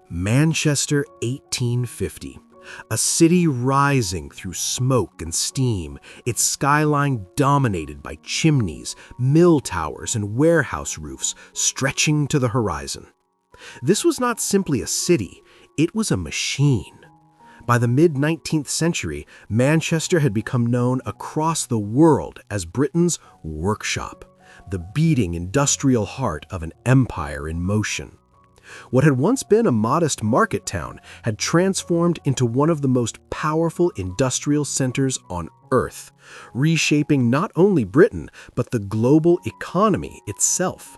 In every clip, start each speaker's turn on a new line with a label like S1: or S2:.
S1: Manchester, 1850. A city rising through smoke and steam, its skyline dominated by chimneys, mill towers, and warehouse roofs stretching to the horizon. This was not simply a city, it was a machine. By the mid-19th century, Manchester had become known across the world as Britain's workshop, the beating industrial heart of an empire in motion. What had once been a modest market town had transformed into one of the most powerful industrial centers on Earth, reshaping not only Britain, but the global economy itself.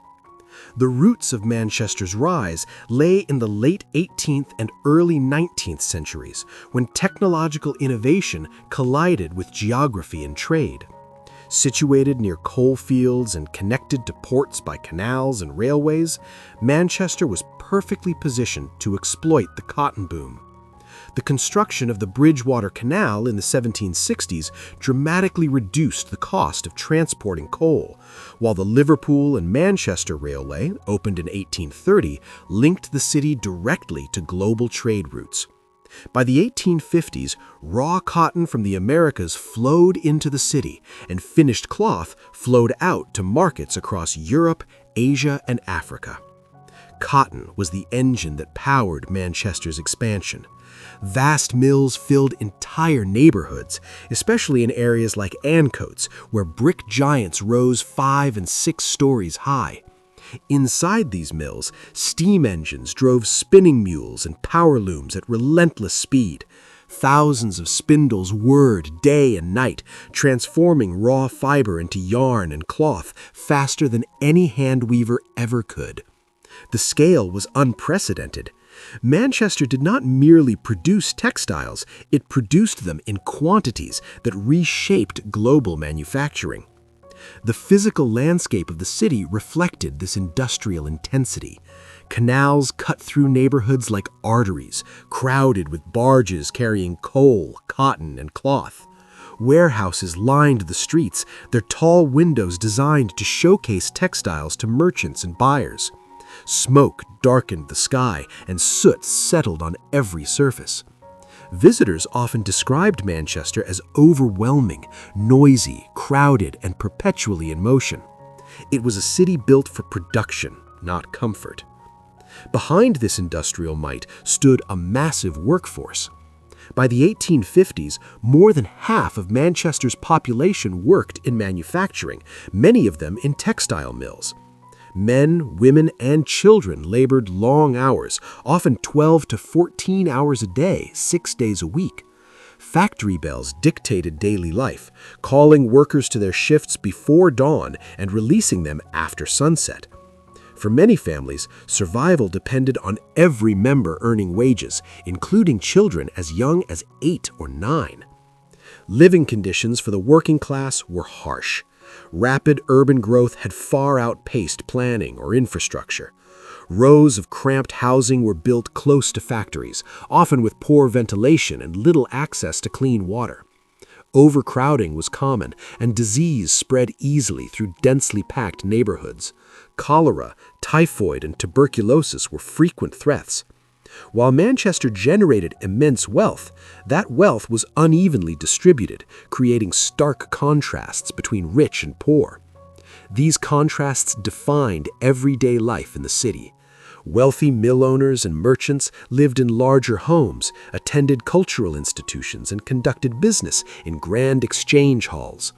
S1: The roots of Manchester's rise lay in the late 18th and early 19th centuries, when technological innovation collided with geography and trade. Situated near coal fields and connected to ports by canals and railways, Manchester was perfectly positioned to exploit the cotton boom. The construction of the Bridgewater Canal in the 1760s dramatically reduced the cost of transporting coal, while the Liverpool and Manchester Railway, opened in 1830, linked the city directly to global trade routes. By the 1850s, raw cotton from the Americas flowed into the city, and finished cloth flowed out to markets across Europe, Asia, and Africa. Cotton was the engine that powered Manchester's expansion. Vast mills filled entire neighborhoods, especially in areas like Ancoats, where brick giants rose 5 and 6 stories high. Inside these mills, steam engines drove spinning mules and power looms at relentless speed. Thousands of spindles whirred day and night, transforming raw fiber into yarn and cloth faster than any hand weaver ever could. The scale was unprecedented. Manchester did not merely produce textiles, it produced them in quantities that reshaped global manufacturing. The physical landscape of the city reflected this industrial intensity. Canals cut through neighborhoods like arteries, crowded with barges carrying coal, cotton, and cloth. Warehouses lined the streets, their tall windows designed to showcase textiles to merchants and buyers. Smoke darkened the sky, and soot settled on every surface. Visitors often described Manchester as overwhelming, noisy, crowded, and perpetually in motion. It was a city built for production, not comfort. Behind this industrial might stood a massive workforce. By the 1850s, more than half of Manchester's population worked in manufacturing, many of them in textile mills. Men, women, and children labored long hours, often 12 to 14 hours a day, 6 days a week. Factory bells dictated daily life, calling workers to their shifts before dawn and releasing them after sunset. For many families, survival depended on every member earning wages, including children as young as 8 or 9. Living conditions for the working class were harsh. Rapid urban growth had far outpaced planning or infrastructure. Rows of cramped housing were built close to factories, often with poor ventilation and little access to clean water. Overcrowding was common, and disease spread easily through densely packed neighborhoods. Cholera, typhoid, and tuberculosis were frequent threats. While Manchester generated immense wealth, that wealth was unevenly distributed, creating stark contrasts between rich and poor. These contrasts defined everyday life in the city. Wealthy mill owners and merchants lived in larger homes, attended cultural institutions, and conducted business in grand exchange halls.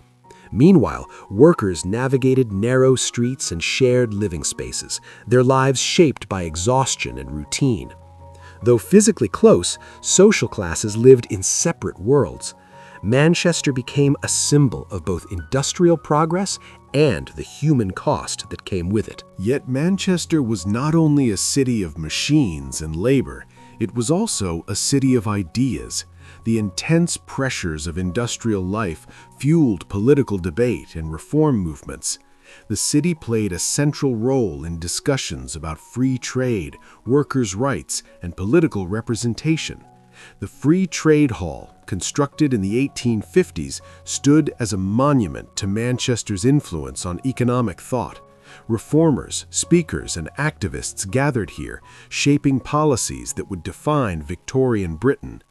S1: Meanwhile, workers navigated narrow streets and shared living spaces, their lives shaped by exhaustion and routine. Though physically close, social classes lived in separate worlds. Manchester became a symbol of both industrial progress and the human cost that came with it.
S2: Yet Manchester was not only a city of machines and labor, it was also a city of ideas. The intense pressures of industrial life fueled political debate and reform movements. The city played a central role in discussions about free trade, workers' rights, and political representation. The Free Trade Hall, constructed in the 1850s, stood as a monument to Manchester's influence on economic thought. Reformers, speakers, and activists gathered here, shaping policies that would define Victorian Britain.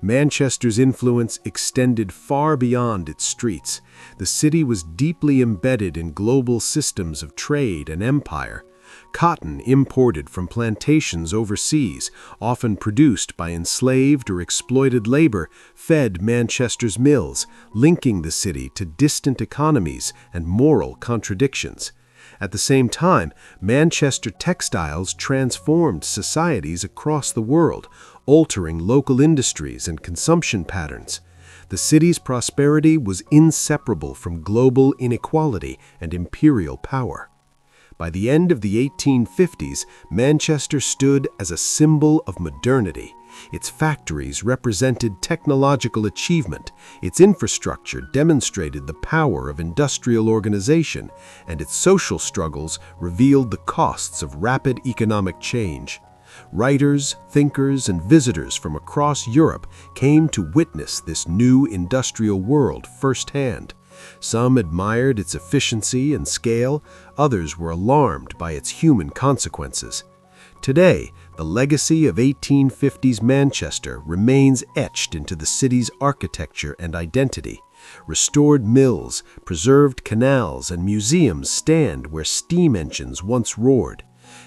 S2: Manchester's influence extended far beyond its streets. The city was deeply embedded in global systems of trade and empire. Cotton imported from plantations overseas, often produced by enslaved or exploited labor, fed Manchester's mills, linking the city to distant economies and moral contradictions. At the same time, Manchester textiles transformed societies across the world, altering local industries and consumption patterns. The city's prosperity was inseparable from global inequality and imperial power. By the end of the 1850s, Manchester stood as a symbol of modernity. Its factories represented technological achievement, its infrastructure demonstrated the power of industrial organization, and its social struggles revealed the costs of rapid economic change. Writers, thinkers, and visitors from across Europe came to witness this new industrial world firsthand. Some admired its efficiency and scale, others were alarmed by its human consequences. Today, the legacy of 1850s Manchester remains etched into the city's architecture and identity. Restored mills, preserved canals, and museums stand where steam engines once roared.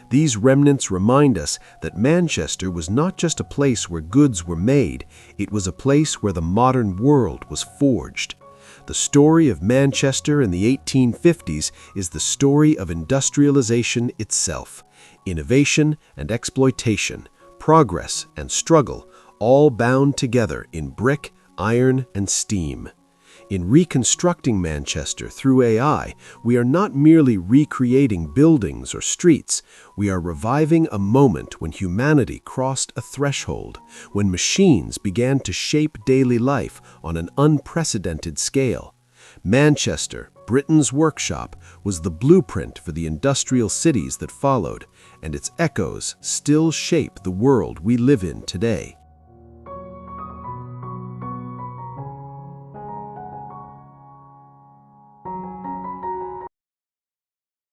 S2: These remnants remind us that Manchester was not just a place where goods were made, it was a place where the modern world was forged. The story of Manchester in the 1850s is the story of industrialization itself. Innovation and exploitation, progress and struggle, all bound together in brick, iron, and steam. In reconstructing Manchester through AI, we are not merely recreating buildings or streets, we are reviving a moment when humanity crossed a threshold, when machines began to shape daily life on an unprecedented scale. Manchester, Britain's workshop, was the blueprint for the industrial cities that followed, and its echoes still shape the world we live in today.